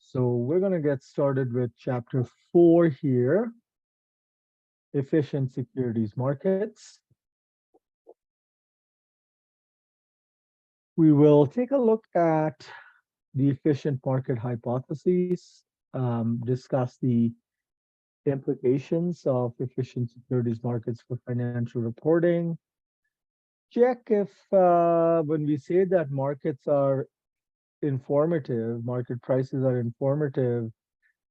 So we're going to get started with chapter 4 here, efficient securities markets. We will take a look at the efficient market hypotheses, discuss the implications of efficient securities markets for financial reporting, check if when we say that markets are informative, market prices are informative,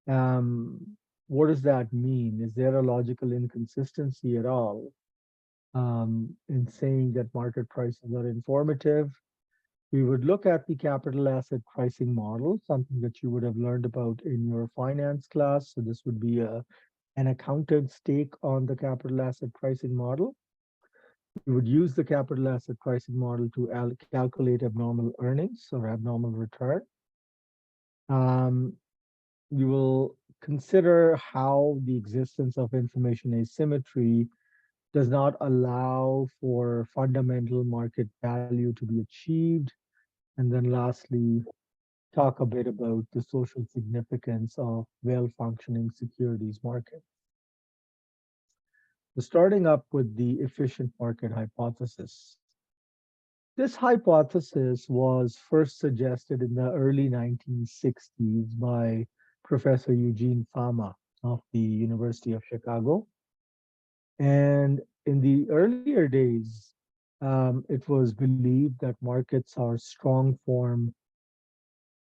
um, what does that mean? Is there a logical inconsistency at all in saying that market prices are informative? We would look at the capital asset pricing model, something that you would have learned about in your finance class. So this would be an accountant's take on the capital asset pricing model. We would use the capital asset pricing model to calculate abnormal earnings or abnormal return. We will consider how the existence of information asymmetry does not allow for fundamental market value to be achieved. And then lastly, talk a bit about the social significance of well-functioning securities market. So starting up with the efficient market hypothesis. This hypothesis was first suggested in the early 1960s by Professor Eugene Fama of the University of Chicago. And in the earlier days, it was believed that markets are strong form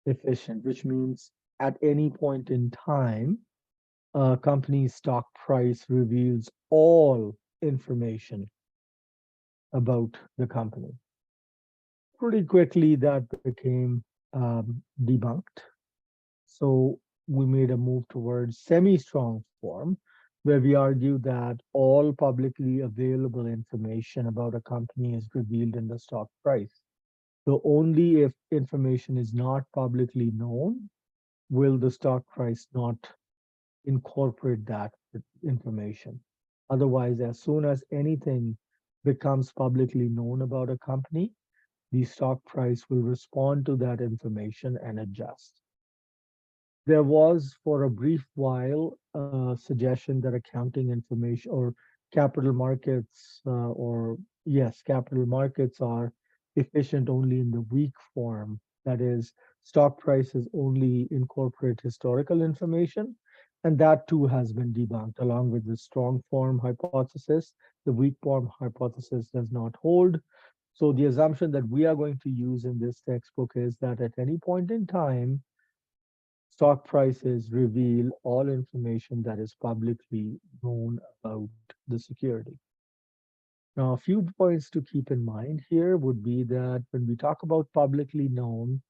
efficient, which means at any point in time, a company's stock price reveals all information about the company. Pretty quickly, that became debunked. So we made a move towards semi-strong form, where we argue that all publicly available information about a company is revealed in the stock price. So only if information is not publicly known will the stock price not incorporate that information. Otherwise, as soon as anything becomes publicly known about a company, the stock price will respond to that information and adjust. There was, for a brief while, a suggestion that accounting information or capital markets, capital markets are efficient only in the weak form. That is, stock prices only incorporate historical information. And that too has been debunked along with the strong form hypothesis. The weak form hypothesis does not hold. So the assumption that we are going to use in this textbook is that at any point in time, stock prices reveal all information that is publicly known about the security. Now, a few points to keep in mind here would be that when we talk about publicly known,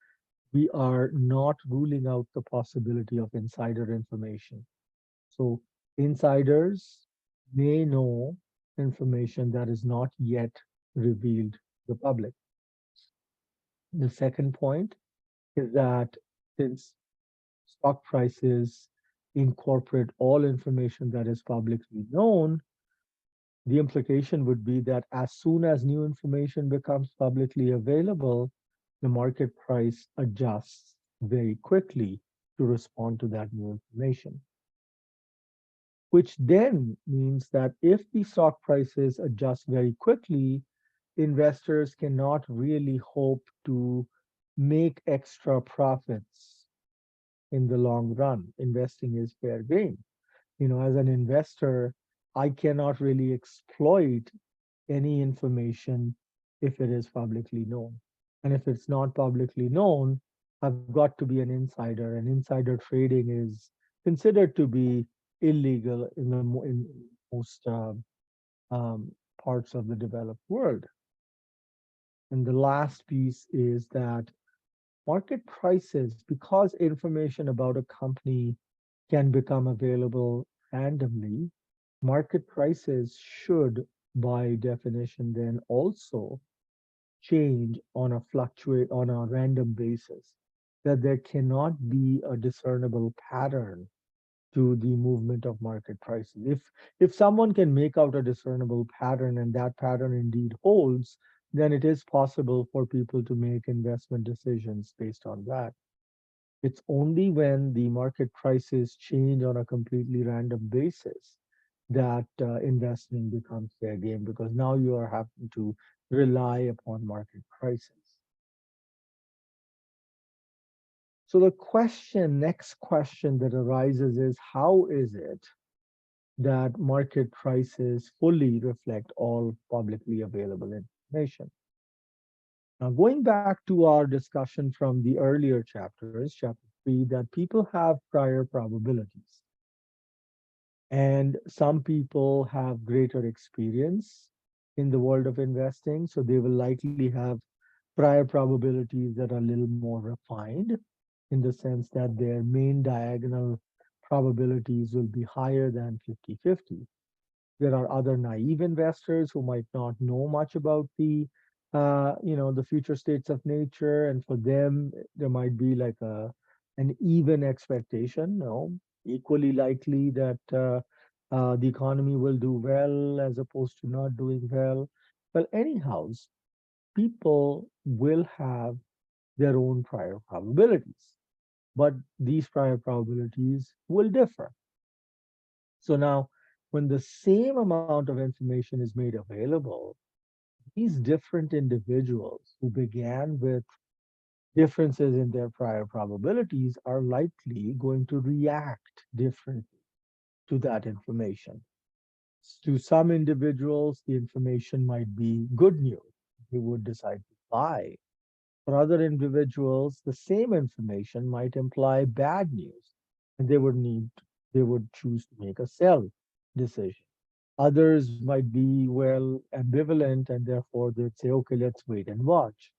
we are not ruling out the possibility of insider information. So insiders may know information that is not yet revealed to the public. The second point is that since stock prices incorporate all information that is publicly known, the implication would be that as soon as new information becomes publicly available, the market price adjusts very quickly to respond to that new information. Which then means that if the stock prices adjust very quickly, investors cannot really hope to make extra profits in the long run. Investing is fair game. As an investor, I cannot really exploit any information if it is publicly known. And if it's not publicly known, I've got to be an insider, and insider trading is considered to be illegal in most parts of the developed world. And the last piece is that market prices, because information about a company can become available randomly, market prices should, by definition, then also change on a random basis, that there cannot be a discernible pattern to the movement of market prices. If someone can make out a discernible pattern and that pattern indeed holds, then it is possible for people to make investment decisions based on that. It's only when the market prices change on a completely random basis that investing becomes fair game, because now you are having to rely upon market prices. So the next question that arises is, how is it that market prices fully reflect all publicly available information? Now, going back to our discussion from the earlier chapters, chapter 3, that people have prior probabilities. And some people have greater experience in the world of investing, so they will likely have prior probabilities that are a little more refined, in the sense that their main diagonal probabilities will be higher than 50-50. There are other naive investors who might not know much about the future states of nature, and for them there might be like an even expectation, no, equally likely that the economy will do well as opposed to not doing well. Well, anyhow, people will have their own prior probabilities, but these prior probabilities will differ. So now, when the same amount of information is made available, these different individuals who began with differences in their prior probabilities are likely going to react differently to that information. To some individuals, the information might be good news. They would decide to buy. For other individuals, the same information might imply bad news, and they would choose to make a sell decision. Others might be, well, ambivalent, and therefore they'd say, okay, let's wait and watch.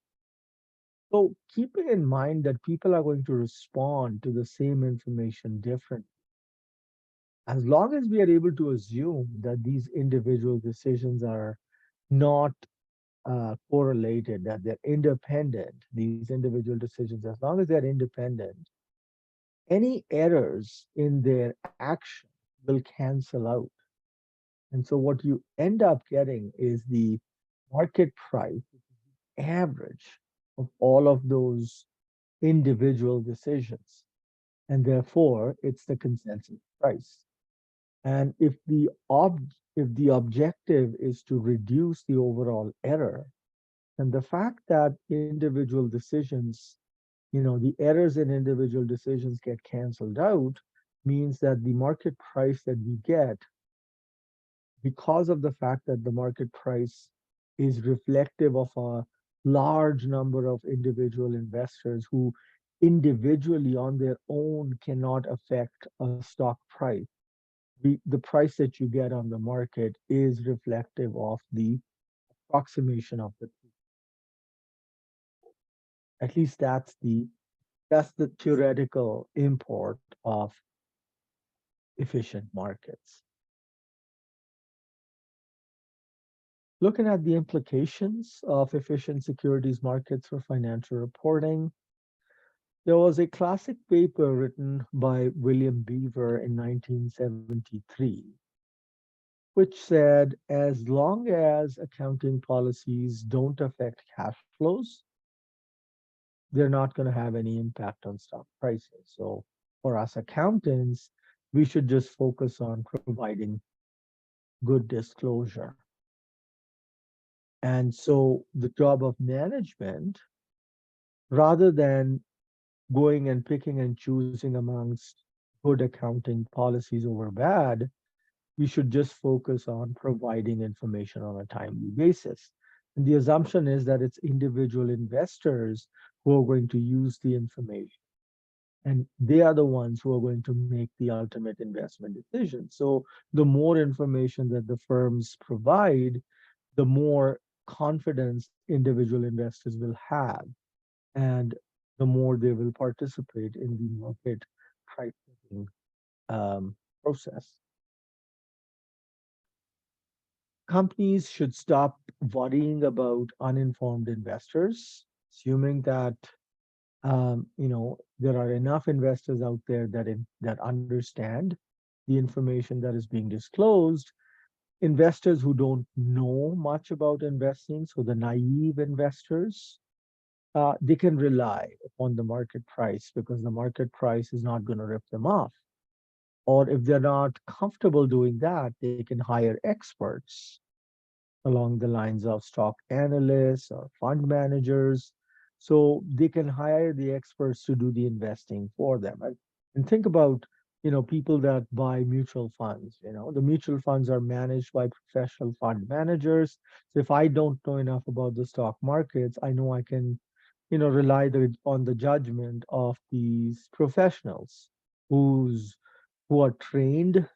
So keeping in mind that people are going to respond to the same information differently, as long as we are able to assume that these individual decisions are not correlated, that they're independent, these individual decisions, as long as they're independent, any errors in their action will cancel out. And so what you end up getting is the market price average of all of those individual decisions. And therefore, it's the consensus price. And if the objective is to reduce the overall error, then the fact that individual decisions, the errors in individual decisions get canceled out, means that the market price that we get, because of the fact that the market price is reflective of a large number of individual investors who individually on their own cannot affect a stock price. The price that you get on the market is reflective of the approximation of the two. At least that's the theoretical import of efficient markets. Looking at the implications of efficient securities markets for financial reporting, there was a classic paper written by William Beaver in 1973, which said as long as accounting policies don't affect cash flows, they're not going to have any impact on stock prices. So for us accountants, we should just focus on providing good disclosure. And so the job of management, rather than going and picking and choosing amongst good accounting policies over bad, we should just focus on providing information on a timely basis. And the assumption is that it's individual investors who are going to use the information. And they are the ones who are going to make the ultimate investment decision. So the more information that the firms provide, the more confidence individual investors will have, and the more they will participate in the market pricing process. Companies should stop worrying about uninformed investors, assuming that there are enough investors out there that understand the information that is being disclosed. Investors who don't know much about investing, so the naive investors, they can rely upon the market price because the market price is not going to rip them off. Or if they're not comfortable doing that, they can hire experts along the lines of stock analysts or fund managers. So they can hire the experts to do the investing for them. And think about, people that buy mutual funds. The mutual funds are managed by professional fund managers. So if I don't know enough about the stock markets, I know I can, rely on the judgment of these professionals who's who are trained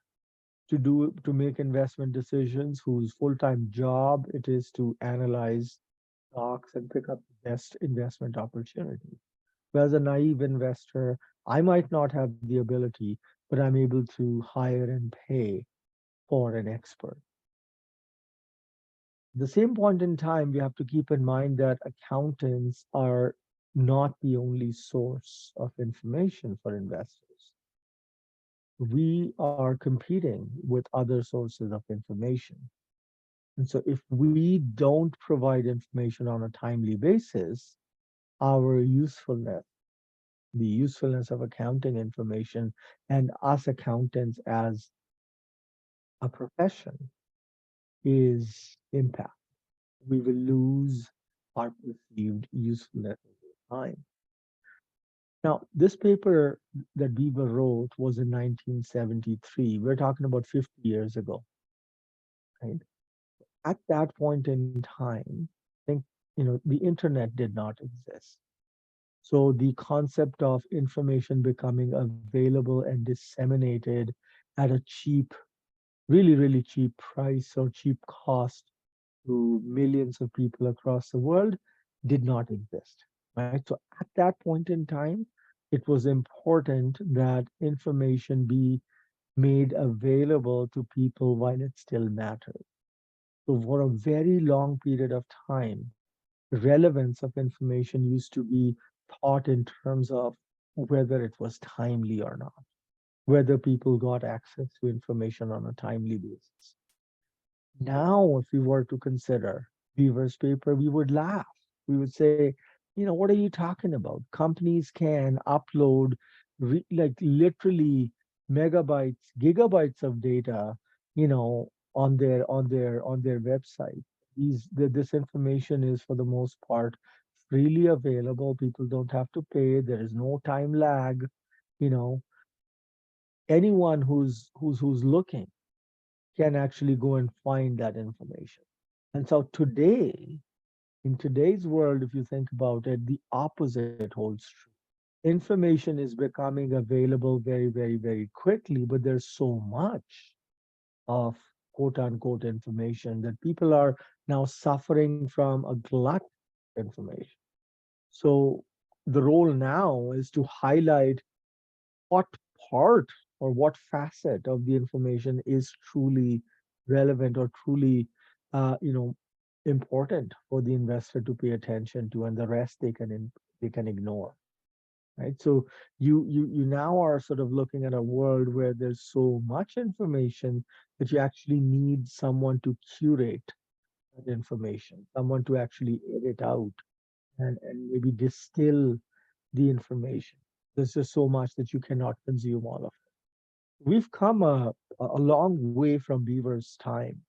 to make investment decisions, whose full-time job it is to analyze stocks and pick up the best investment opportunity. But as a naive investor, I might not have the ability, but I'm able to hire and pay for an expert. At the same point in time, we have to keep in mind that accountants are not the only source of information for investors. We are competing with other sources of information. And so if we don't provide information on a timely basis, our usefulness, the usefulness of accounting information and us accountants as a profession is impacted. We will lose our perceived usefulness over time. Now, this paper that Beaver wrote was in 1973. We're talking about 50 years ago, right? At that point in time, I think, the internet did not exist. So the concept of information becoming available and disseminated at a cheap, really, really cheap price or cheap cost to millions of people across the world did not exist. Right. So at that point in time, it was important that information be made available to people while it still mattered. So for a very long period of time, relevance of information used to be thought in terms of whether it was timely or not, whether people got access to information on a timely basis. Now, if we were to consider Beaver's paper, we would laugh. We would say, what are you talking about? Companies can upload like literally megabytes, gigabytes of data, on their website. This information is for the most part freely available. People don't have to pay. There is no time lag. You know, anyone who's looking can actually go and find that information. And so today, in today's world, if you think about it, the opposite holds true. Information is becoming available very, very, very quickly, but there's so much of quote unquote information that people are now suffering from a glut of information. So the role now is to highlight what part or what facet of the information is truly relevant or truly important for the investor to pay attention to, and the rest they can ignore, right? So you now are sort of looking at a world where there's so much information that you actually need someone to curate that information, someone to actually edit out and maybe distill the information. There's just so much that you cannot consume all of it. We've come a long way from Beaver's time,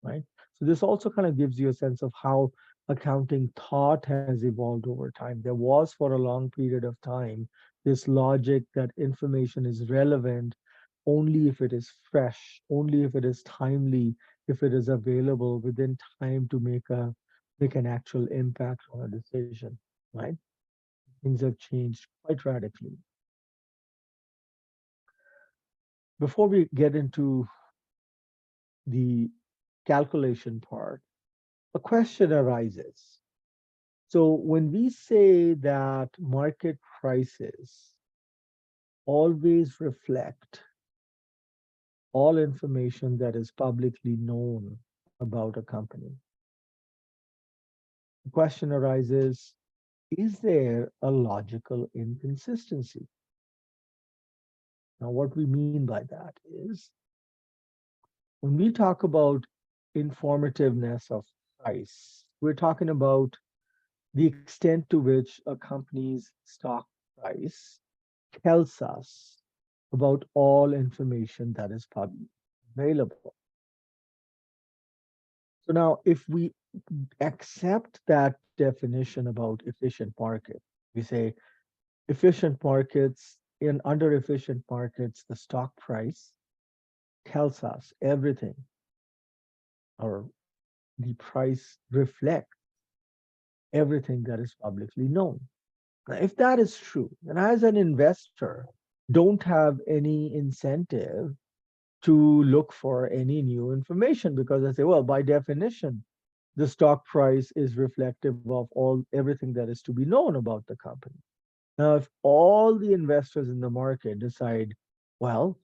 right? So this also kind of gives you a sense of how accounting thought has evolved over time. There was for a long period of time this logic that information is relevant only if it is fresh, only if it is timely, if it is available within time to make an actual impact on a decision, right? Things have changed quite radically. Before we get into the calculation part, a question arises. So when we say that market prices always reflect all information that is publicly known about a company, the question arises, is there a logical inconsistency? Now, what we mean by that is when we talk about informativeness of price, we're talking about the extent to which a company's stock price tells us about all information that is publicly available. So now, if we accept that definition about efficient market, we say efficient markets, in under efficient markets, the stock price tells us everything, or the price reflects everything that is publicly known. Now, if that is true, then as an investor, don't have any incentive to look for any new information, because I say, well, by definition, the stock price is reflective of all everything that is to be known about the company. Now, if all the investors in the market decide, well,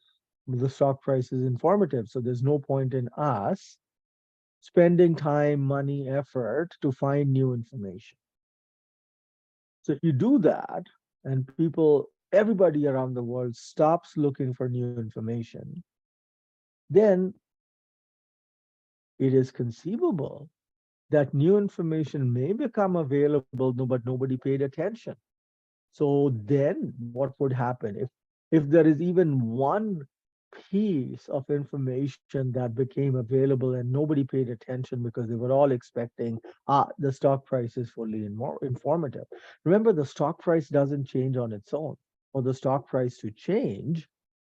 the stock price is informative, so there's no point in us spending time, money, effort to find new information. So if you do that, and people, everybody around the world stops looking for new information, then it is conceivable that new information may become available, but nobody paid attention. So then what would happen if there is even one piece of information that became available and nobody paid attention because they were all expecting, the stock price is fully informative. Remember, the stock price doesn't change on its own. For the stock price to change,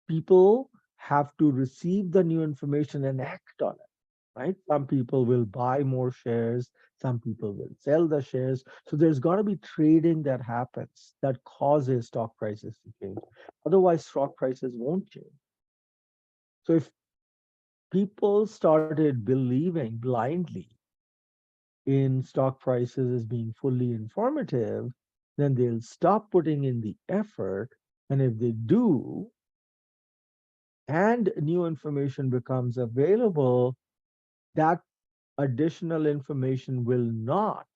people have to receive the new information and act on it, right? Some people will buy more shares, some people will sell the shares. So there's got to be trading that happens that causes stock prices to change. Otherwise, stock prices won't change. So if people started believing blindly in stock prices as being fully informative, then they'll stop putting in the effort. And if they do, and new information becomes available, that additional information will not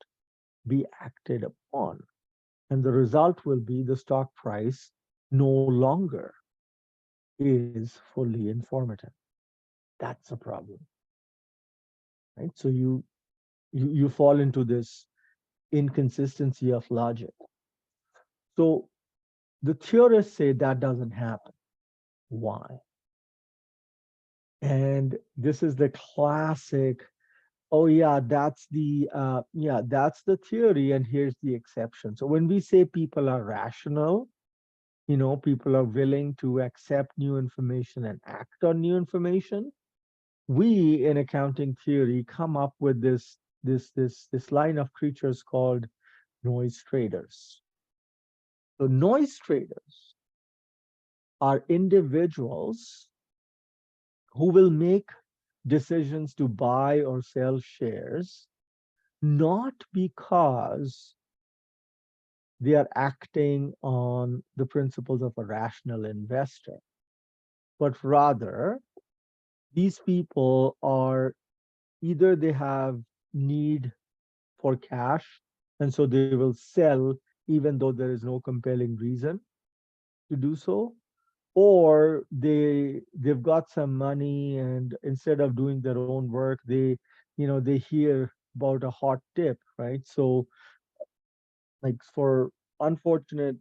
be acted upon. And the result will be the stock price no longer is fully informative. That's a problem, right? So you fall into this inconsistency of logic. So the theorists say that doesn't happen. Why? And this is the classic, oh yeah, that's the theory, and here's the exception. So when we say people are rational, people are willing to accept new information and act on new information, we in accounting theory come up with this line of creatures called noise traders. So noise traders are individuals who will make decisions to buy or sell shares not because they are acting on the principles of a rational investor, but rather these people are either they have need for cash, and so they will sell even though there is no compelling reason to do so, or they've got some money, and instead of doing their own work, they hear about a hot tip, right? So like for unfortunate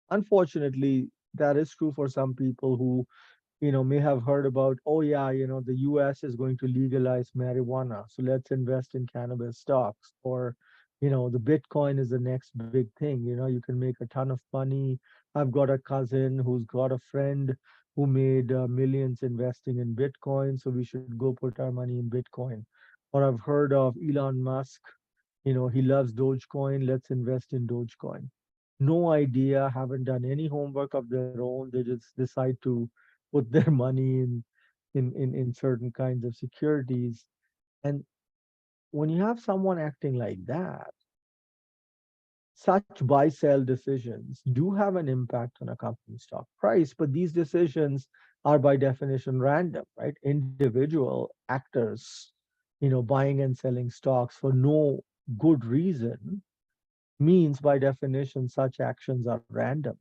unfortunately, that is true for some people who may have heard about, oh yeah, the US is going to legalize marijuana, so let's invest in cannabis stocks. Or the Bitcoin is the next big thing. You can make a ton of money. I've got a cousin who's got a friend who made millions investing in Bitcoin, so we should go put our money in Bitcoin. Or I've heard of Elon Musk, he loves Dogecoin, let's invest in Dogecoin. No idea, haven't done any homework of their own. They just decide to put their money in certain kinds of securities. And when you have someone acting like that, such buy sell decisions do have an impact on a company's stock price, but these decisions are by definition random, right? Individual actors, buying and selling stocks for no good reason means by definition such actions are random.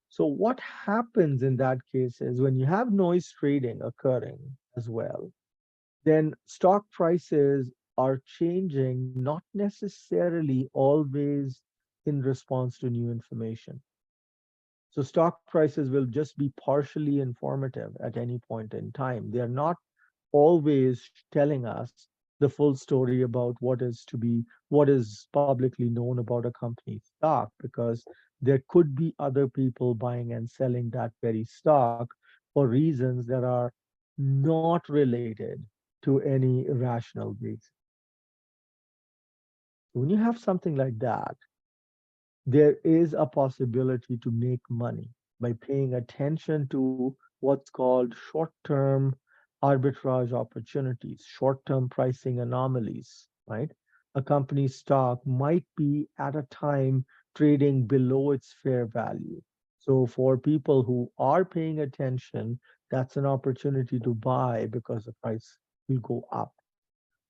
So what happens in that case is when you have noise trading occurring as well, then stock prices are changing, not necessarily always in response to new information. So stock prices will just be partially informative at any point in time. They are not always telling us the full story about what is publicly known about a company's stock, because there could be other people buying and selling that very stock for reasons that are not related to any rational reason. When you have something like that, there is a possibility to make money by paying attention to what's called short term arbitrage opportunities, short term pricing anomalies, right? A company's stock might be at a time trading below its fair value. So, for people who are paying attention, that's an opportunity to buy because the price will go up.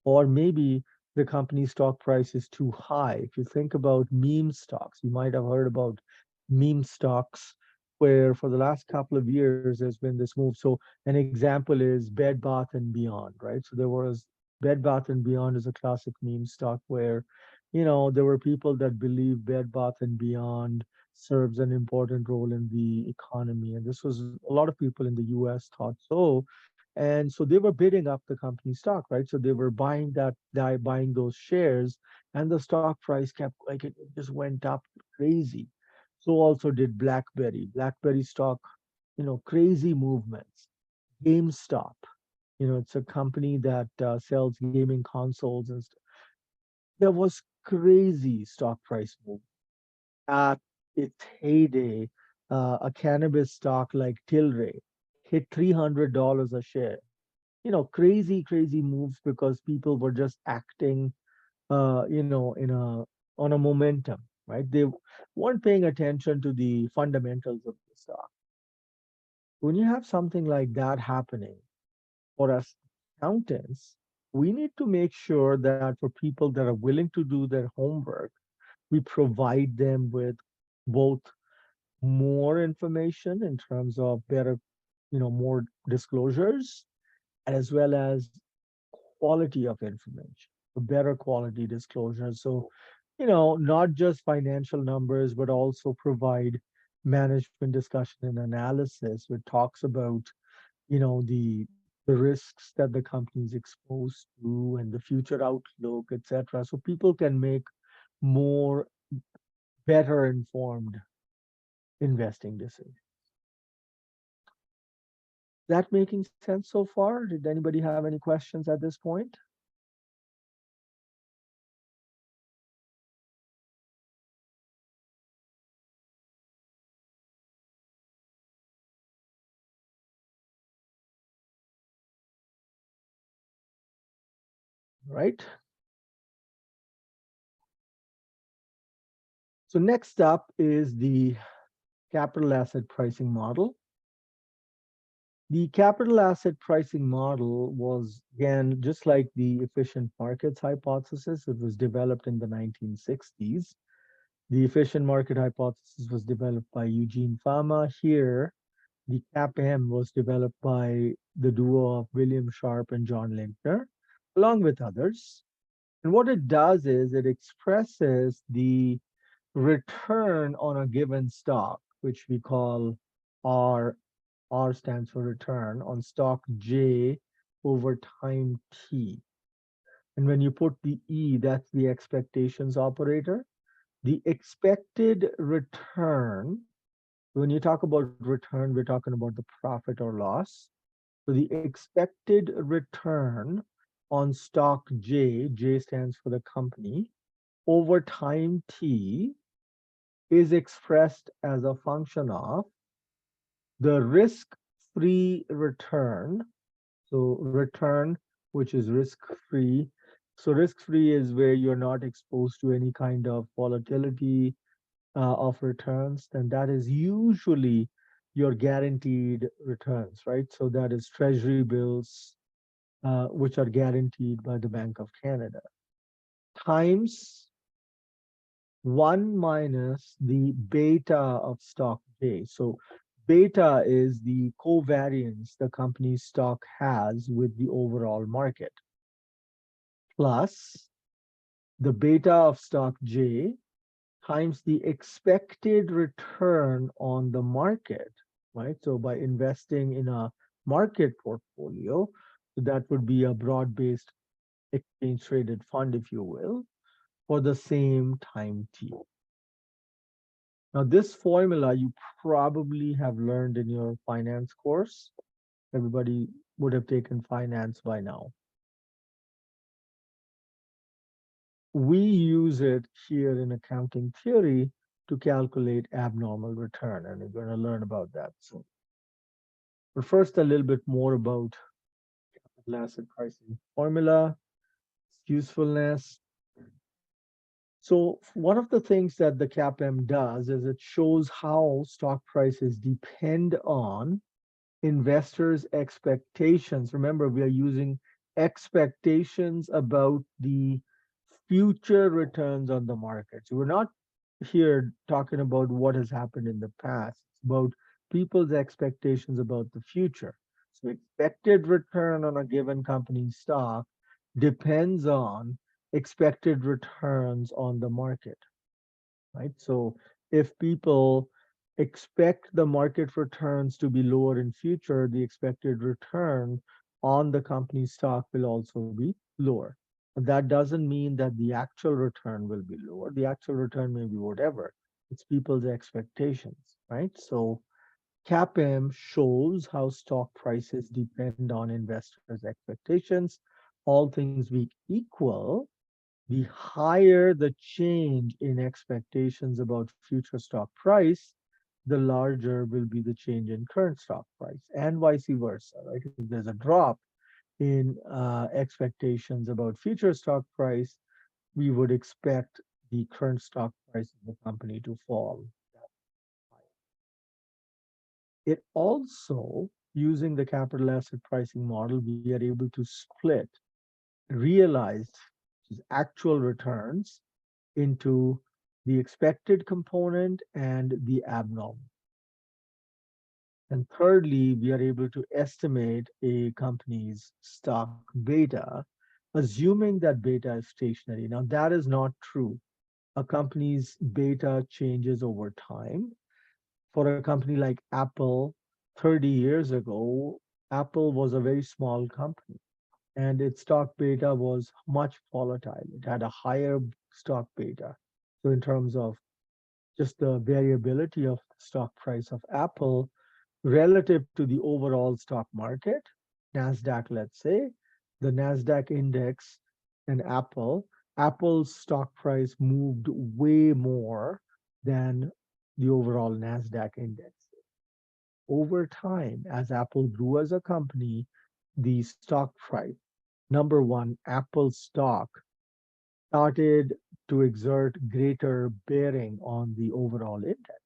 Or maybe the company stock price is too high. If you think about meme stocks, you might have heard about meme stocks where for the last couple of years there's been this move. So an example is Bed Bath and Beyond, right? So there was Bed Bath and Beyond is a classic meme stock where, there were people that believe Bed Bath and Beyond serves an important role in the economy. And this was a lot of people in the US thought so, and so they were bidding up the company stock, right? So they were buying those shares, and the stock price kept like it just went up crazy. So also did BlackBerry. BlackBerry stock, crazy movements. GameStop, it's a company that sells gaming consoles and stuff. There was crazy stock price move at its heyday. A cannabis stock like Tilray hit $300 a share. Crazy, crazy moves because people were just acting, in on a momentum, right? They weren't paying attention to the fundamentals of the stock. When you have something like that happening for us accountants, we need to make sure that for people that are willing to do their homework, we provide them with both more information in terms of better, more disclosures, as well as quality of information, a better quality disclosure. So, not just financial numbers, but also provide management discussion and analysis, which talks about, the risks that the company is exposed to and the future outlook, etc. So people can make more better informed investing decisions. That making sense so far? Did anybody have any questions at this point? Right. So next up is the capital asset pricing model. The capital asset pricing model was, again, just like the efficient markets hypothesis, it was developed in the 1960s. The efficient market hypothesis was developed by Eugene Fama. Here, the CAPM was developed by the duo of William Sharpe and John Linkner, along with others. And what it does is it expresses the return on a given stock, which we call R. R stands for return on stock J over time T. And when you put the E, that's the expectations operator. The expected return, when you talk about return, we're talking about the profit or loss. So the expected return on stock J, J stands for the company, over time T is expressed as a function of the risk-free return. So return, which is risk-free. So risk-free is where you're not exposed to any kind of volatility of returns, then that is usually your guaranteed returns, right? So that is treasury bills, which are guaranteed by the Bank of Canada, times 1 minus the beta of stock J. So beta is the covariance the company's stock has with the overall market. plus the beta of stock J times the expected return on the market, right? So by investing in a market portfolio, that would be a broad-based exchange traded fund, if you will, for the same time t. Now, this formula you probably have learned in your finance course. Everybody would have taken finance by now. We use it here in accounting theory to calculate abnormal return, and we're going to learn about that soon. But first, a little bit more about capital asset pricing formula, usefulness. So one of the things that the CAPM does is it shows how stock prices depend on investors' expectations. Remember, we are using expectations about the future returns on the market. So we're not here talking about what has happened in the past. It's about people's expectations about the future. So expected return on a given company's stock depends on expected returns on the market, right? So if people expect the market returns to be lower in future, the expected return on the company's stock will also be lower. But that doesn't mean that the actual return will be lower. The actual return may be whatever. It's people's expectations, right? So CAPM shows how stock prices depend on investors' expectations. All things being equal, the higher the change in expectations about future stock price, the larger will be the change in current stock price, and vice versa, right? If there's a drop in expectations about future stock price, we would expect the current stock price of the company to fall. It also, using the capital asset pricing model, we are able to split realized, which is actual returns, into the expected component and the abnormal. And thirdly, we are able to estimate a company's stock beta, assuming that beta is stationary. Now, that is not true. A company's beta changes over time. For a company like Apple, 30 years ago, Apple was a very small company and its stock beta was much volatile. It had a higher stock beta. So in terms of just the variability of the stock price of Apple relative to the overall stock market, NASDAQ, let's say, the NASDAQ index and Apple's stock price moved way more than the overall NASDAQ index. Over time, as Apple grew as a company, the stock price, number one, Apple stock started to exert greater bearing on the overall index.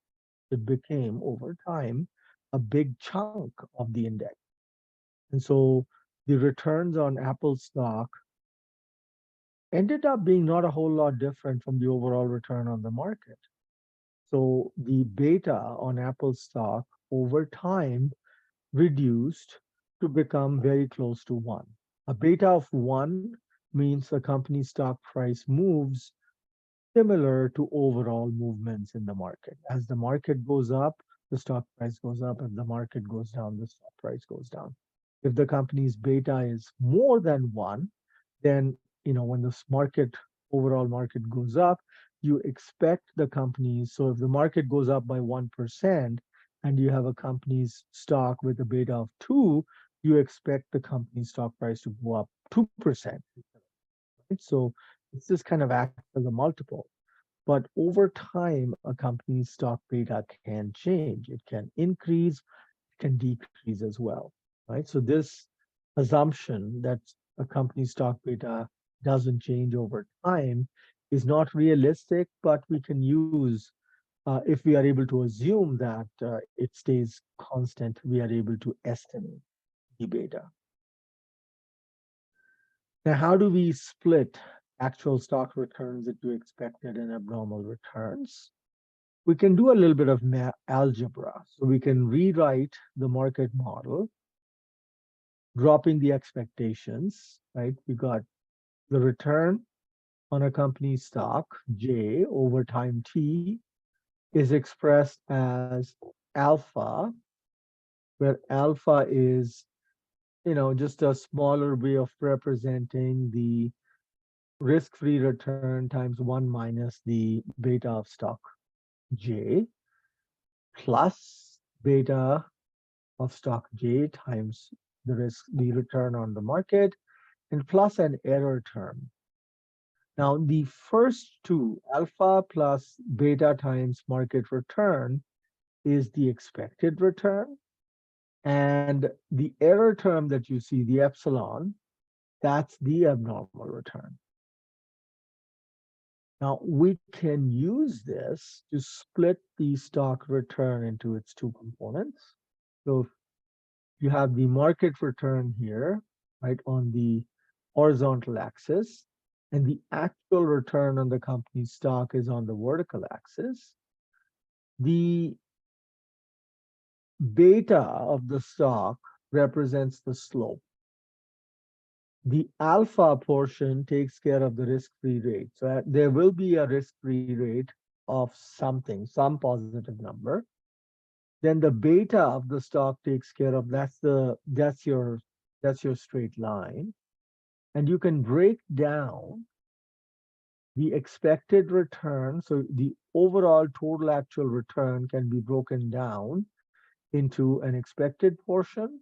It became, over time, a big chunk of the index. And so the returns on Apple stock ended up being not a whole lot different from the overall return on the market. So the beta on Apple stock over time reduced to become very close to one. A beta of one means the company's stock price moves similar to overall movements in the market. As the market goes up, the stock price goes up. If the market goes down, the stock price goes down. If the company's beta is more than one, then when this overall market goes up, you expect the companies. So if the market goes up by 1% and you have a company's stock with a beta of 2, you expect the company's stock price to go up 2%. Right? So it's just kind of acts as a multiple. But over time, a company's stock beta can change. It can increase, it can decrease as well. Right? So this assumption that a company's stock beta doesn't change over time is not realistic, but we can use, if we are able to assume that it stays constant, we are able to estimate the beta. Now, how do we split actual stock returns into expected and abnormal returns? We can do a little bit of algebra. So we can rewrite the market model, dropping the expectations, right? We got The return on a company's stock, J, over time T, is expressed as alpha, where alpha is, just a smaller way of representing the risk-free return times 1 minus the beta of stock J plus beta of stock J times the return on the market, and plus an error term. Now, the first two, alpha plus beta times market return, is the expected return. And the error term that you see, the epsilon, that's the abnormal return. Now, we can use this to split the stock return into its two components. So you have the market return here, right, on the horizontal axis, and the actual return on the company's stock is on the vertical axis. The beta of the stock represents the slope. The alpha portion takes care of the risk-free rate. So there will be a risk-free rate of something, some positive number. Then the beta of the stock takes care of that's your straight line. And you can break down the expected return. So the overall total actual return can be broken down into an expected portion,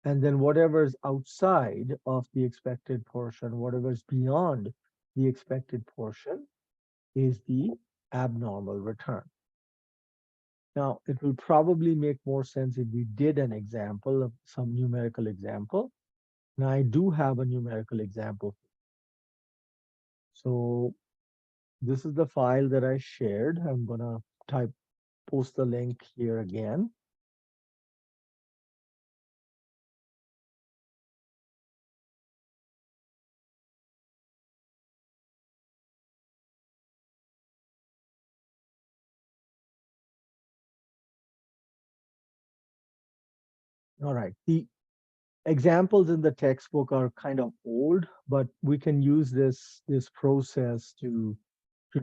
and then whatever is outside of the expected portion, whatever is beyond the expected portion, is the abnormal return. Now, it will probably make more sense if we did an example of some numerical example. Now, I do have a numerical example. So this is the file that I shared. I'm gonna post the link here again. All right, the examples in the textbook are kind of old, but we can use this process to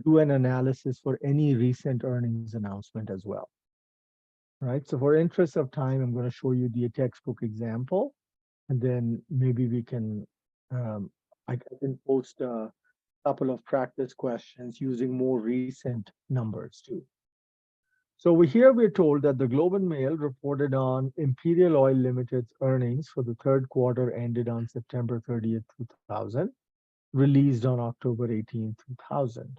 do an analysis for any recent earnings announcement as well. Right. So for interest of time, I'm going to show you the textbook example, and then maybe we can I can post a couple of practice questions using more recent numbers too. So here we're told that the Globe and Mail reported on Imperial Oil Limited's earnings for the third quarter ended on September 30th, 2000, released on October 18th, 2000.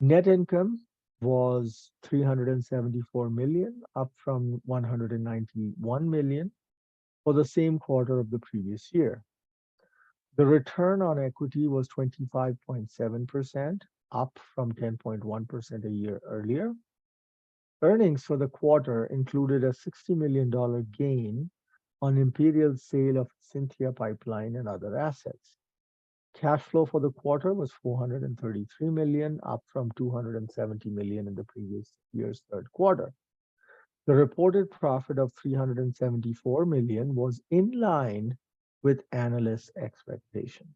Net income was 374 million, up from 191 million for the same quarter of the previous year. The return on equity was 25.7%, up from 10.1% a year earlier. Earnings for the quarter included a $60 million gain on Imperial's sale of Cynthia Pipeline and other assets. Cash flow for the quarter was 433 million, up from 270 million in the previous year's third quarter. The reported profit of 374 million was in line with analysts' expectation.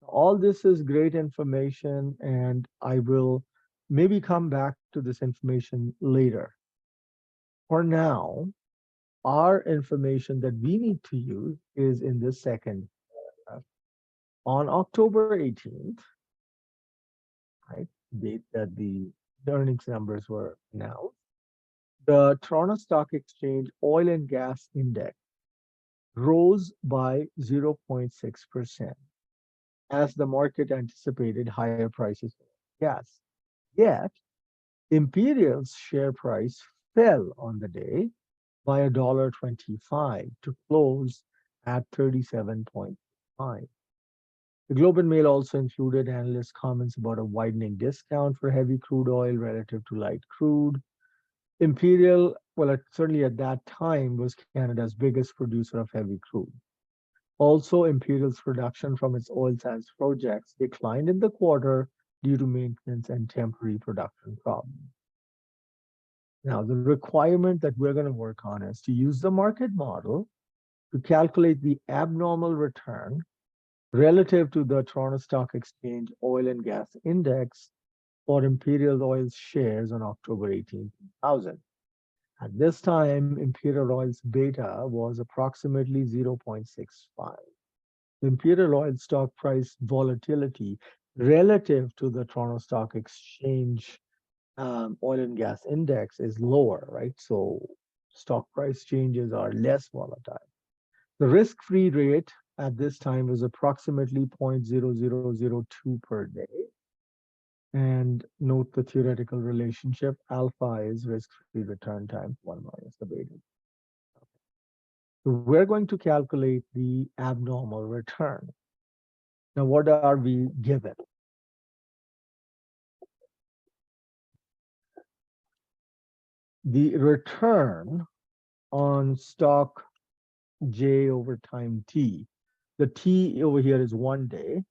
All this is great information, and I will maybe come back to this information later. For now, our information that we need to use is in this second paragraph. On October 18th, right, date that the earnings numbers were announced, the Toronto Stock Exchange Oil and Gas Index rose by 0.6% as the market anticipated higher prices for gas. Yet, Imperial's share price fell on the day by $1.25 to close at 37.5. The Globe and Mail also included analyst comments about a widening discount for heavy crude oil relative to light crude. Imperial, well, certainly at that time, was Canada's biggest producer of heavy crude. Also, Imperial's production from its oil sands projects declined in the quarter due to maintenance and temporary production problems. Now, the requirement that we're going to work on is to use the market model to calculate the abnormal return relative to the Toronto Stock Exchange Oil and Gas Index for Imperial Oil's shares on October 2000. At this time, Imperial Oil's beta was approximately 0.65. The Imperial Oil stock price volatility relative to the Toronto Stock Exchange oil and gas index is lower, right? So stock price changes are less volatile. The risk-free rate at this time was approximately 0.0002 per day. And note the theoretical relationship. Alpha is risk-free return times 1 minus the beta. So we're going to calculate the abnormal return. Now, what are we given? The return on stock J over time T. The T over here is 1 day.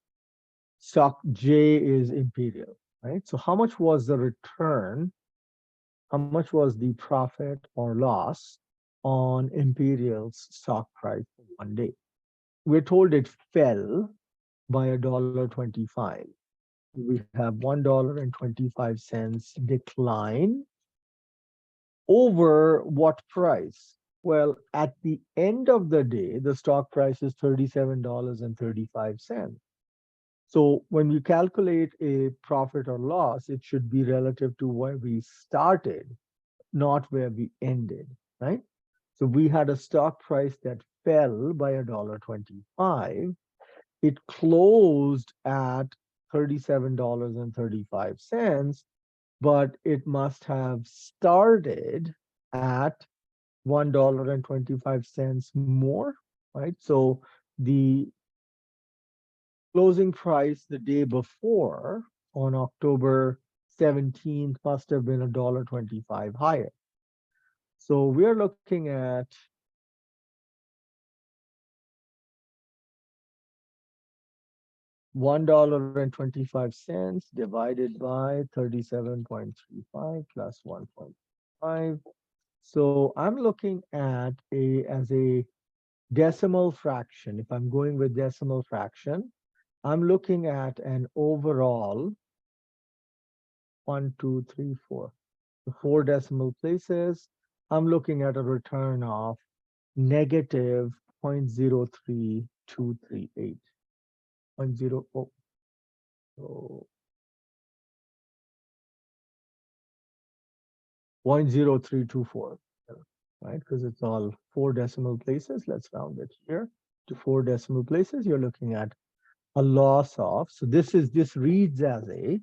Stock J is Imperial, right? So how much was the return? How much was the profit or loss on Imperial's stock price for 1 day? We're told it fell by $1.25. We have $1.25 decline over what price? Well, at the end of the day, the stock price is $37.35. So when we calculate a profit or loss, it should be relative to where we started, not where we ended, right? So we had a stock price that fell by $1.25. It closed at $37.35, but it must have started at $1.25 more, right? So the closing price the day before on October 17th must have been $1.25 higher. So we're looking at $1.25 divided by 37.35 plus 1.5. So I'm looking at as a decimal fraction. If I'm going with decimal fraction, I'm looking at an overall 1, 2, 3, 4. The 4 decimal places. I'm looking at a return of negative 0.03238. 0.0324, right? Because it's all 4 decimal places. Let's round it here to 4 decimal places. You're looking at a loss of, so this reads as a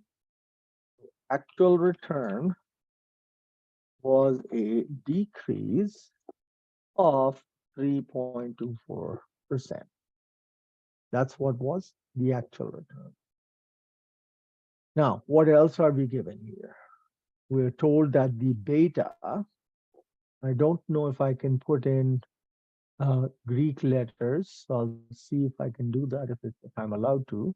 actual return was a decrease of 3.24%. That's what was the actual return. Now, what else are we given here? We're told that the beta, I don't know if I can put in Greek letters, so I'll see if I can do that if I'm allowed to.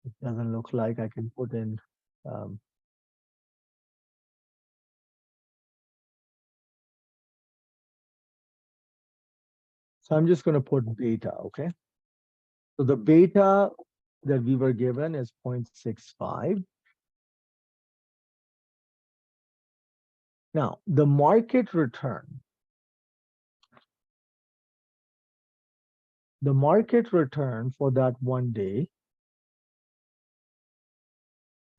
It doesn't look like I can put in so I'm just going to put beta, okay? So the beta that we were given is 0.65. Now, the market return for that 1 day,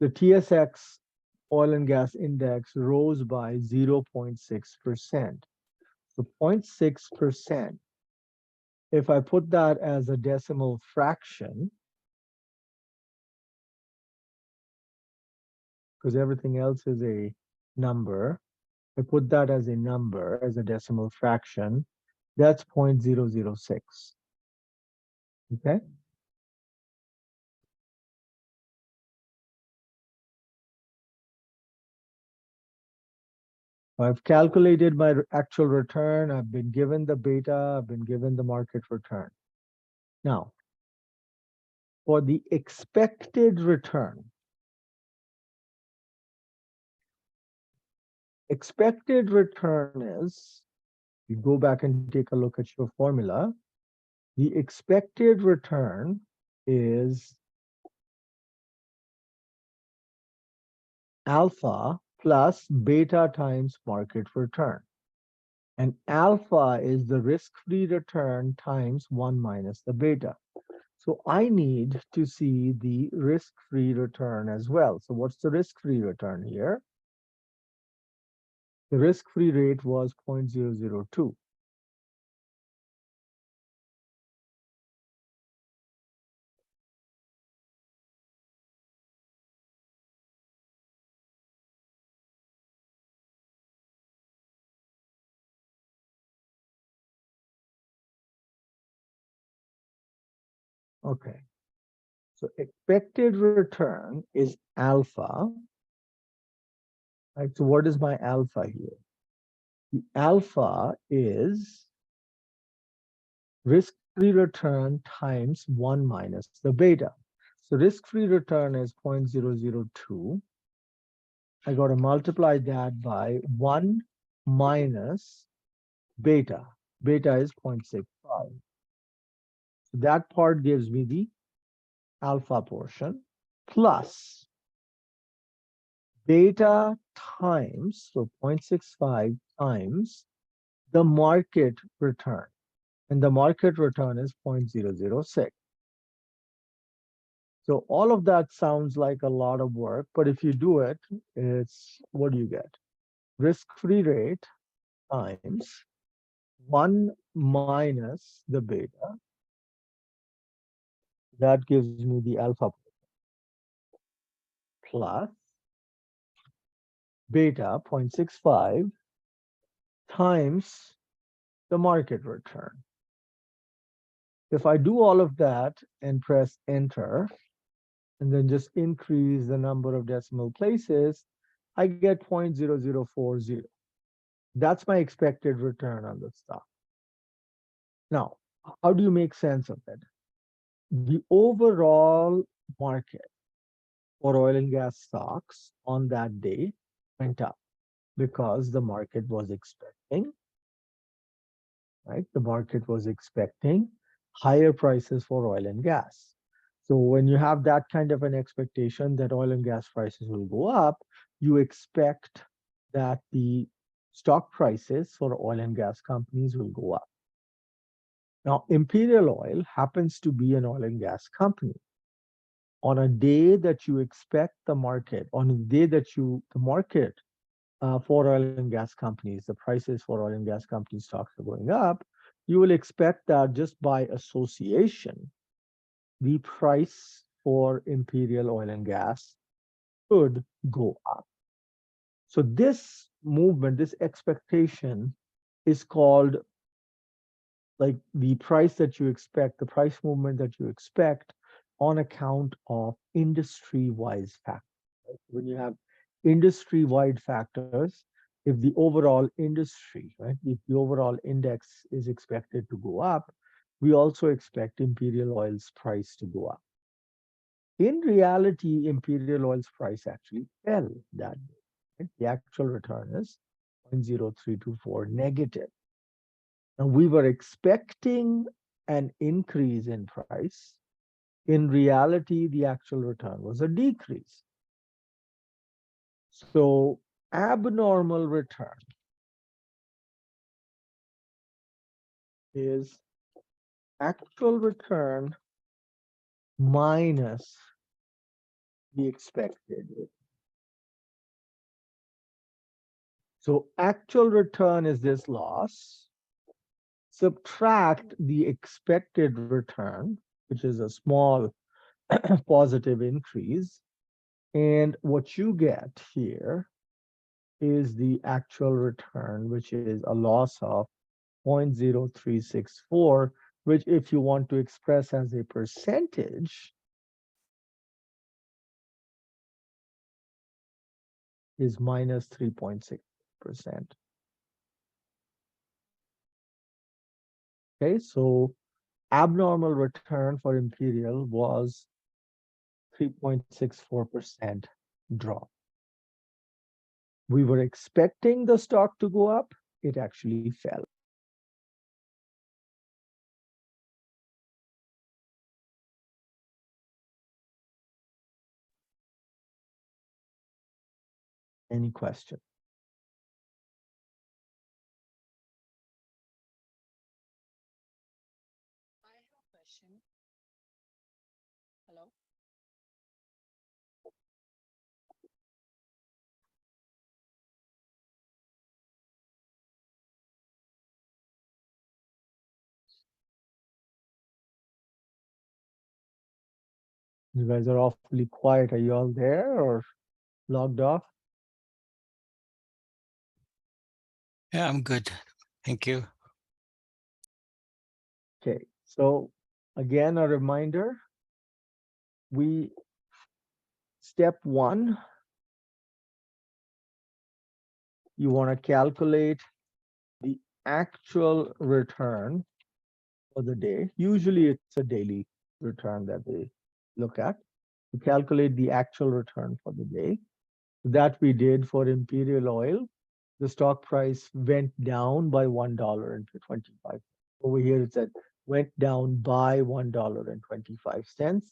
the TSX oil and gas index rose by 0.6%. So 0.6%, if I put that as a decimal fraction, because everything else is a number, I put that as a number, as a decimal fraction, that's 0.006. Okay. I've calculated my actual return. I've been given the beta. I've been given the market return. Now, for the expected return, Expected return is, you go back and take a look at your formula, the expected return is alpha plus beta times market return. And alpha is the risk-free return times 1 minus the beta. So I need to see the risk-free return as well. So what's the risk-free return here? The risk-free rate was 0.002. Okay. So expected return is alpha. Right? So what is my alpha here? The alpha is risk-free return times 1 minus the beta. So risk-free return is 0.002. I got to multiply that by 1 minus beta. Beta is 0.65. So that part gives me the alpha portion plus beta times, so 0.65 times the market return. And the market return is 0.006. So all of that sounds like a lot of work, but if you do it, it's, what do you get? Risk-free rate times 1 minus the beta. That gives me the alpha plus beta 0.65 times the market return. If I do all of that and press enter, and then just increase the number of decimal places, I get 0.0040. That's my expected return on the stock. Now, how do you make sense of it? The overall market for oil and gas stocks on that day went up because the market was expecting, right? The market was expecting higher prices for oil and gas. So when you have that kind of an expectation that oil and gas prices will go up, you expect that the stock prices for oil and gas companies will go up. Now, Imperial Oil happens to be an oil and gas company. On a day that you expect the market, on a day that the market for oil and gas companies, the prices for oil and gas company stocks are going up, you will expect that just by association, the price for Imperial Oil and Gas could go up. So this movement, this expectation is called, like, the price that you expect, the price movement that you expect on account of industry-wide factors. Right? When you have industry-wide factors, if the overall industry, right, if the overall index is expected to go up, we also expect Imperial Oil's price to go up. In reality, Imperial Oil's price actually fell that day. Right? The actual return is 0.0324 negative. Now, we were expecting an increase in price. In reality, the actual return was a decrease. So abnormal return is actual return minus the expected. So actual return is this loss. Subtract the expected return, which is a small positive increase. And what you get here is the actual return, which is a loss of 0.0364, which, if you want to express as a percentage, is minus 3.6%. Okay, so abnormal return for Imperial was 3.64% drop. We were expecting the stock to go up, it actually fell. Any question? I have a question. Hello. You guys are awfully quiet. Are you all there or logged off? Yeah, I'm good. Thank you. Okay, so again, a reminder, step one, you want to calculate the actual return for the day. Usually it's a daily return that they look at. To calculate the actual return for the day. That we did for Imperial Oil. The stock price went down by $1.25. Over here it said went down by $1.25.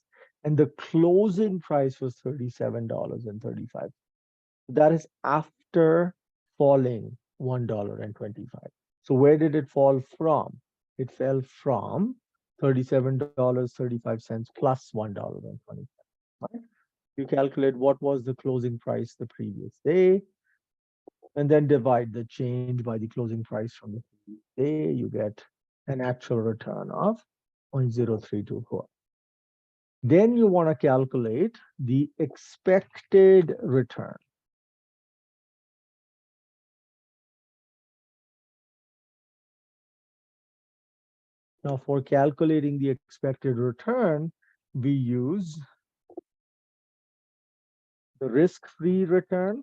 And the closing price was $37.35. That is after falling $1.25. So where did it fall from? It fell from $37.35 plus $1.25. Right? You calculate what was the closing price the previous day, and then divide the change by the closing price from the previous day. You get an actual return of 0.0324. Then you want to calculate the expected return. Now, for calculating the expected return, we use the risk-free return.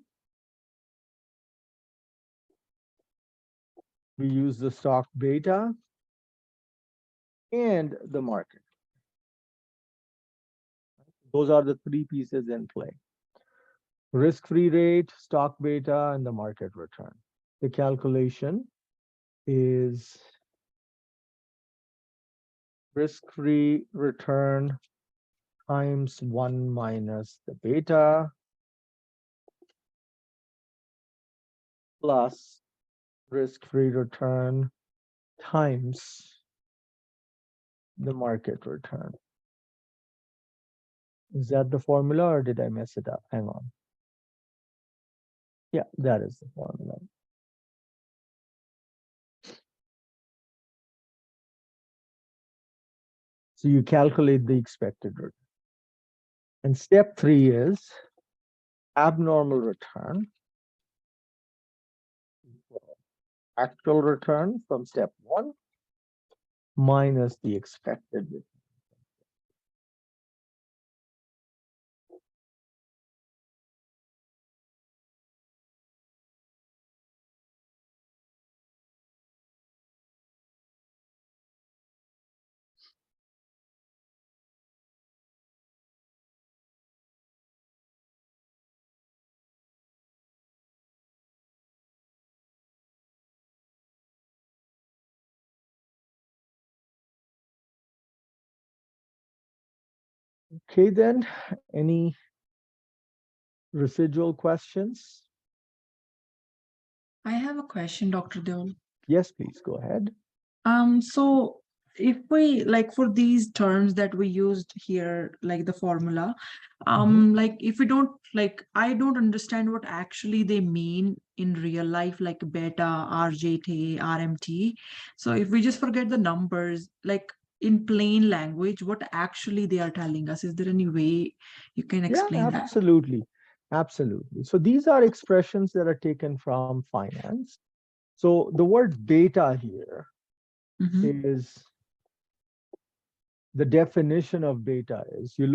We use the stock beta and the market. Those are the three pieces in play. Risk-free rate, stock beta, and the market return. The calculation is risk-free return times 1 minus the beta plus risk-free return times the market return. Is that the formula or did I mess it up? Hang on. Yeah, that is the formula. So you calculate the expected return. And step 3 is abnormal return, actual return from step 1 minus the expected return. Okay, then, any residual questions? I have a question, Dr. Deol. Yes, please go ahead. So if we like for these terms that we used here, like the formula, like if we don't like, I don't understand what actually they mean in real life, like beta, RJT, RMT. So if we just forget the numbers, like in plain language, what actually they are telling us, is there any way you can Yeah, explain that? absolutely. Absolutely. So these are expressions that are taken from finance. So the word beta here Mhm. is the definition of beta is you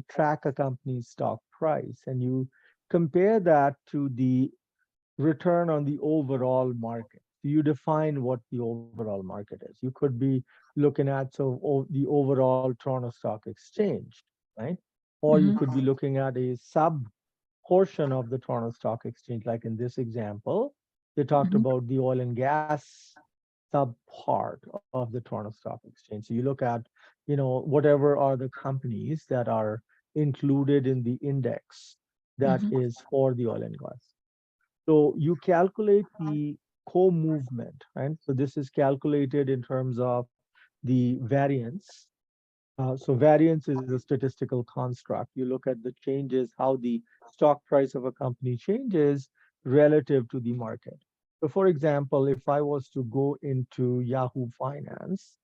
track a company's stock price and you compare that to the return on the overall market. You define what the overall market is. You could be looking at the overall Toronto Stock Exchange, right? Or you Mhm. could be looking at a sub portion of the Toronto Stock Exchange, like in this example, they talked Mhm. about the oil and gas sub part of the Toronto Stock Exchange. So you look at, whatever are the companies that are included in the index that Mhm. is for the oil and gas. So you calculate the co-movement, right? So this is calculated in terms of the variance. So variance is a statistical construct. You look at the changes, how the stock price of a company changes relative to the market. So for example, if I was to go into Yahoo Finance,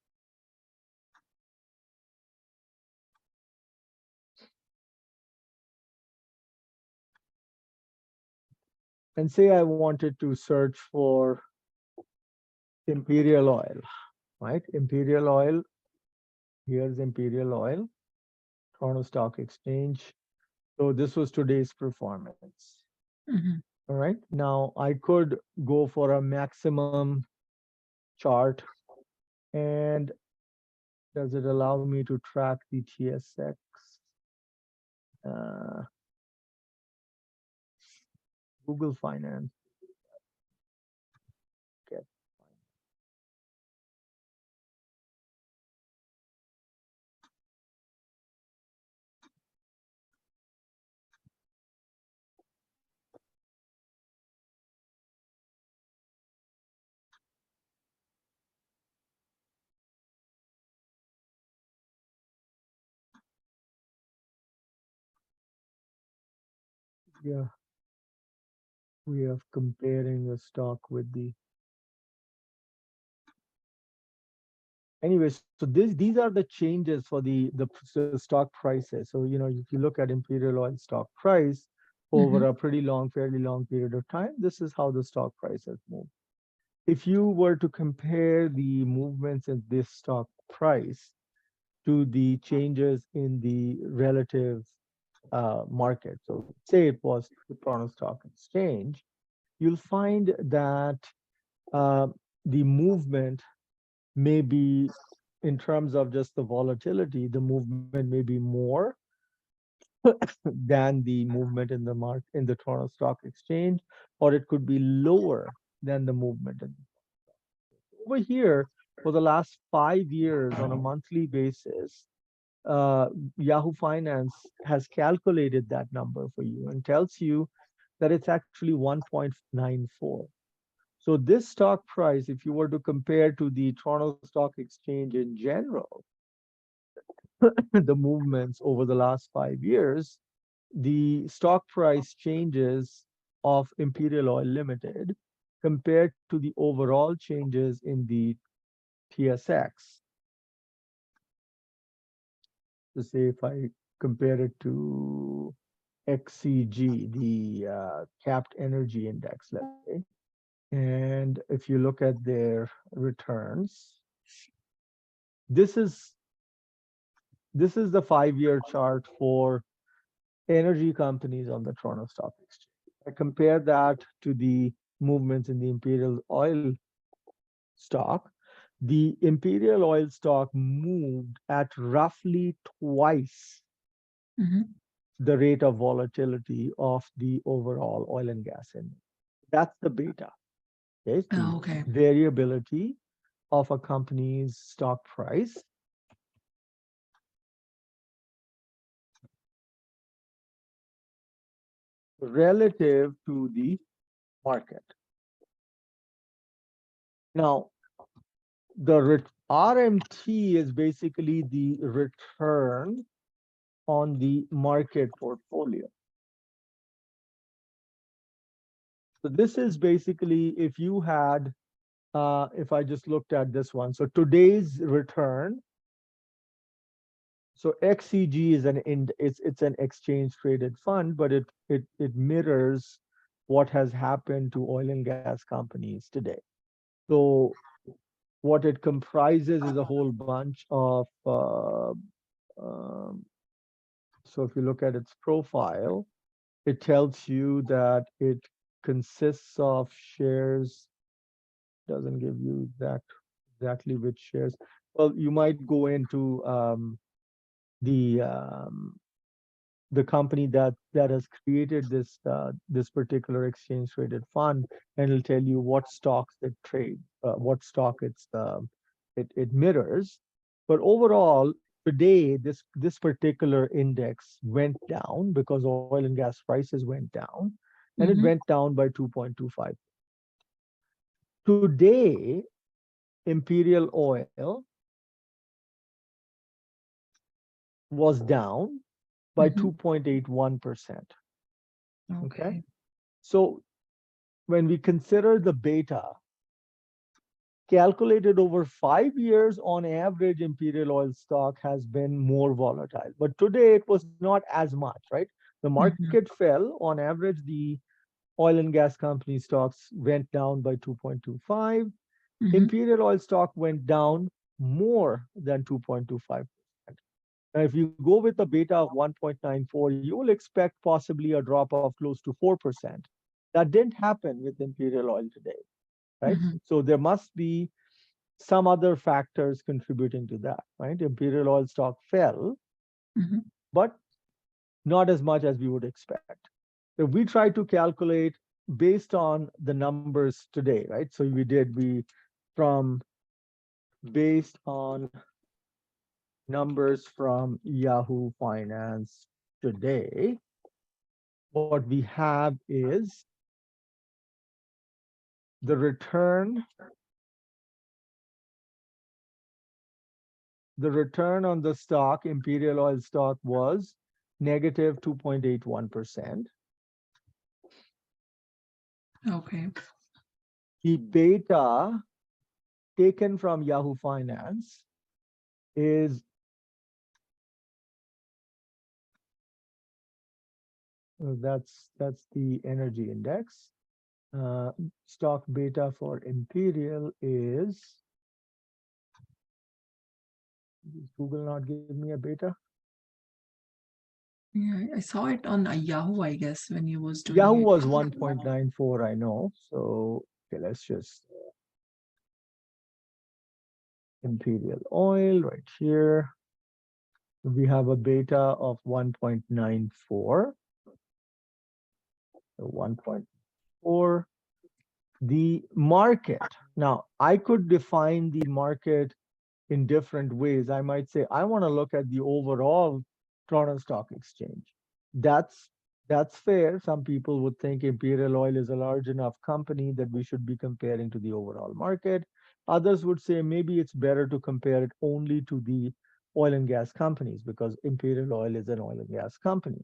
and say I wanted to search for Imperial Oil, right? Imperial Oil, here's Imperial Oil, Toronto Stock Exchange. So this was today's performance. Mhm. All right. Now I could go for a maximum chart, and does it allow me to track the TSX? Uh, Google Finance. Get. Yeah, we are comparing a stock with the. Anyways, so these are the changes for the stock prices. So if you look at Imperial Oil stock price over Mhm. a fairly long period of time, this is how the stock price has moved. If you were to compare the movements in this stock price to the changes in the relative market, so say it was the Toronto Stock Exchange, you'll find that uh, the movement may be, in terms of just the volatility, the movement may be more than the movement in the Toronto Stock Exchange, or it could be lower than the movement over here. For the last 5 years on a monthly basis, uh, Yahoo Finance has calculated that number for you and tells you that it's actually 1.94. So this stock price, if you were to compare to the Toronto Stock Exchange in general, the movements over the last 5 years, the stock price changes of Imperial Oil Limited compared to the overall changes in the TSX. So say if I compare it to XCG, the capped energy index, let's say, and if you look at their returns, this is this is the 5-year chart for energy companies on the Toronto Stock Exchange. I compare that to the movements in the Imperial Oil stock. The Imperial Oil stock moved at roughly twice Mhm. the rate of volatility of the overall oil and gas index. That's the beta. Okay, the Oh, okay. variability of a company's stock price relative to the market. Now, the RMT is basically the return on the market portfolio. So this is basically if you had, if I just looked at this one, so today's return. So XCG is it's an exchange traded fund, but it mirrors what has happened to oil and gas companies today. So what it comprises is a whole bunch of um, so if you look at its profile, it tells you that it consists of shares, doesn't give you exactly which shares. Well, you might go into the the company that has created this particular exchange traded fund, and it'll tell you what stocks it trade, what stock it mirrors. But overall, today this particular index went down because oil and gas prices went down, and it Mhm. went down by 2.25. Today, Imperial Oil was down by Mhm. 2.81%. Okay. Okay. So when we consider the beta calculated over 5 years, on average, Imperial Oil stock has been more volatile. But today it was not as much, right? The Mhm. market fell. On average, the oil and gas company stocks went down by 2.25. Mhm. Imperial Oil stock went down more than 2.25%. Now, if you go with a beta of 1.94, you will expect possibly a drop of close to 4%. That didn't happen with Imperial Oil today, right? Mhm. So there must be some other factors contributing to that, right? Imperial Oil stock fell, Mhm. but not as much as we would expect. If we try to calculate based on the numbers today, right? So we from based on numbers from Yahoo Finance today, what we have is the return on the stock, Imperial Oil stock, was negative 2.81%. Okay. The beta taken from Yahoo Finance is that's the energy index. Stock beta for Imperial is Google not give me a beta? Yeah, I saw it on Yahoo, I guess, when you was doing Yahoo it. was 1.94, I know. So okay, let's just Imperial Oil right here. We have a beta of 1.94. So 1.4. The market. Now, I could define the market in different ways. I might say, I want to look at the overall Toronto Stock Exchange. That's fair. Some people would think Imperial Oil is a large enough company that we should be comparing to the overall market. Others would say maybe it's better to compare it only to the oil and gas companies because Imperial Oil is an oil and gas company.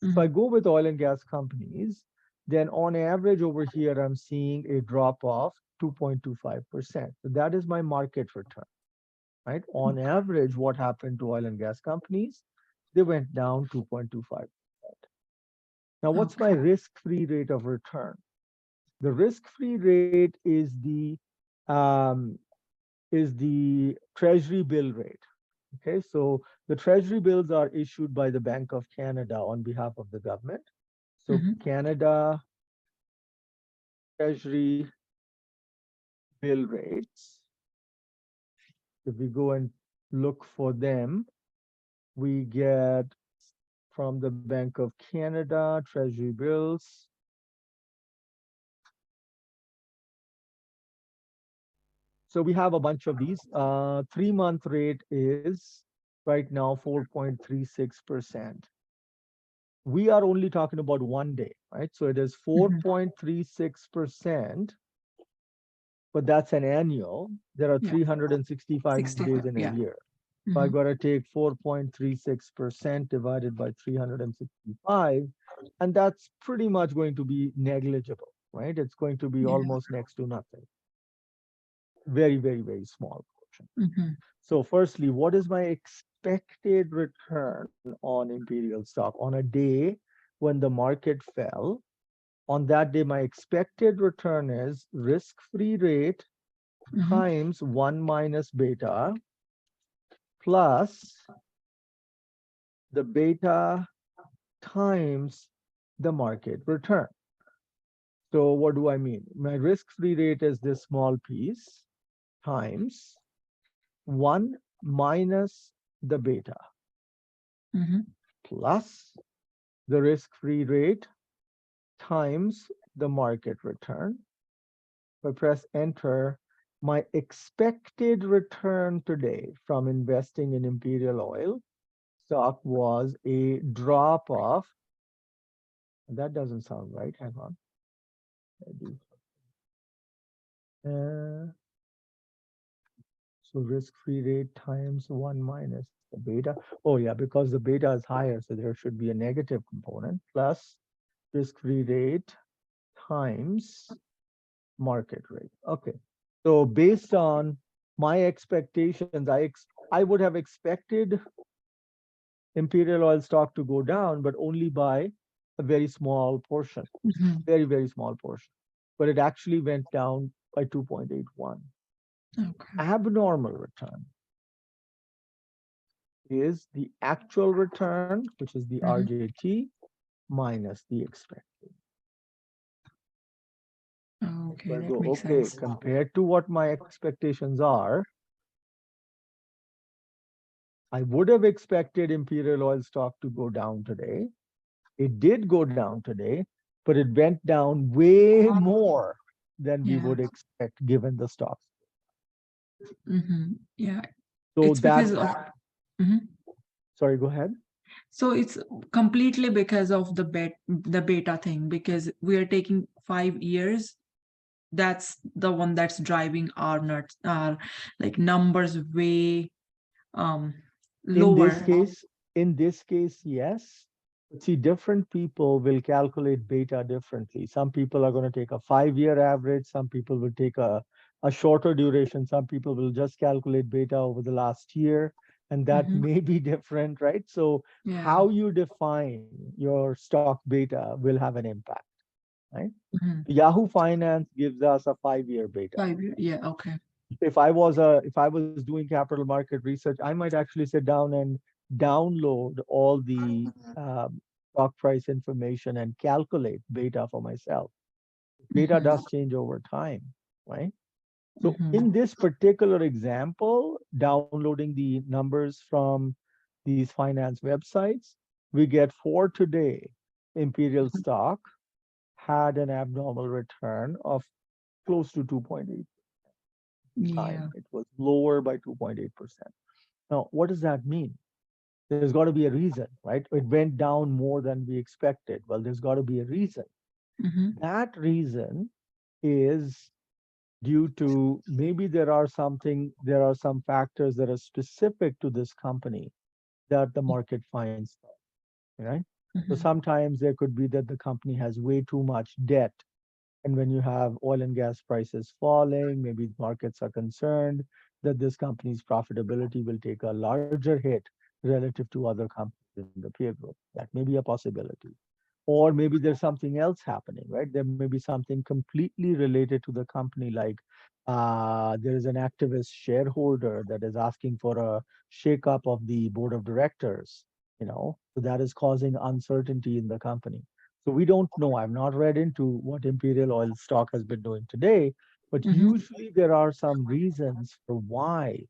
If I Mhm. go with oil and gas companies, then on average over here, I'm seeing a drop of 2.25%. So that is my market return, right? On average, what happened to oil and gas companies? They went down 2.25%. Now, what's my Okay. risk-free rate of return? The risk-free rate um, is the treasury bill rate. Okay, so the treasury bills are issued by the Bank of Canada on behalf of the government. So Mhm. Canada treasury bill rates, if we go and look for them, we get from the Bank of Canada treasury bills. So we have a bunch of these. 3-month rate is right now 4.36%. We are only talking about one day, right? So it is Mhm. 4.36%, but that's an annual. There are Yeah. 365 days in 65. a Yeah. year. So I Mhm. got to take 4.36% divided by 365, and that's pretty much going to be negligible, right? It's going to be Yeah. almost next to nothing. Very, very, very small portion. Mhm. So firstly, what is my expected return on Imperial stock on a day when the market fell? On that day, my expected return is risk-free rate Mhm. times 1 minus beta plus the beta times the market return. So what do I mean? My risk-free rate is this small piece times 1 minus the beta Mhm. plus the risk-free rate times the market return. If I press enter, my expected return today from investing in Imperial Oil stock was a drop of, that doesn't sound right, hang on. So risk-free rate times 1 minus the beta. Oh yeah, because the beta is higher, so there should be a negative component plus risk-free rate times market rate. Okay, so based on my expectations, I would have expected Imperial Oil stock to go down, but only by a very small portion, Mhm. very, very small portion. But it actually went down by 2.81. Okay. Abnormal return is the actual return, which is the Mhm. RJT, minus the expected. Okay, I that go, makes okay, sense. compared to what my expectations are, I would have expected Imperial Oil stock to go down today. It did go down today, but it went down way more than we Yeah. would expect given the stocks. Yeah, So it's because of. that, Mhm. sorry, go ahead. So it's completely because of the beta thing, because we are taking 5 years. That's the one that's driving our nuts, our like numbers way In this lower. case, yes. But see, different people will calculate beta differently. Some people are going to take a 5-year average. Some people will take a shorter duration. Some people will just calculate beta over the last year. And that Mhm. may be different, right? So Yeah. how you define your stock beta will have an impact, right? Mhm. Yahoo Finance gives us a 5-year beta. 5 year. Yeah. Okay. If I was doing capital market research, I might actually sit down and download all the stock price information and calculate beta for myself. Beta Mhm. does change over time, right? So Mhm. in this particular example, downloading the numbers from these finance websites, we get for today, Imperial stock had an abnormal return of close to 2.8 Yeah. time. It was lower by 2.8%. Now, what does that mean? There's got to be a reason, right? It went down more than we expected. Well, there's got to be a reason. Mhm. That reason is due to maybe there are some factors that are specific to this company that the market finds, right? So Mhm. sometimes there could be that the company has way too much debt. And when you have oil and gas prices falling, maybe markets are concerned that this company's profitability will take a larger hit relative to other companies in the peer group. That may be a possibility. Or maybe there's something else happening, right? There may be something completely related to the company, like there is an activist shareholder that is asking for a shakeup of the board of directors, so that is causing uncertainty in the company. So we don't know. I've not read into what Imperial Oil stock has been doing today, but Mhm. usually there are some reasons for why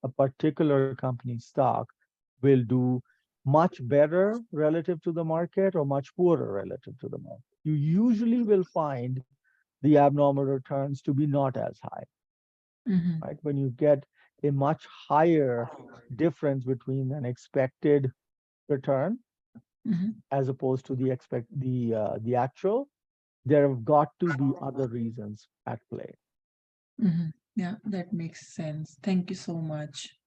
a particular company stock will do much better relative to the market or much poorer relative to the market. You usually will find the abnormal returns to be not as high, Mhm. right? When you get a much higher difference between an expected return Mhm. as opposed to the actual, there have got to be other reasons at play. Mhm. Yeah, that makes sense. Thank you so much.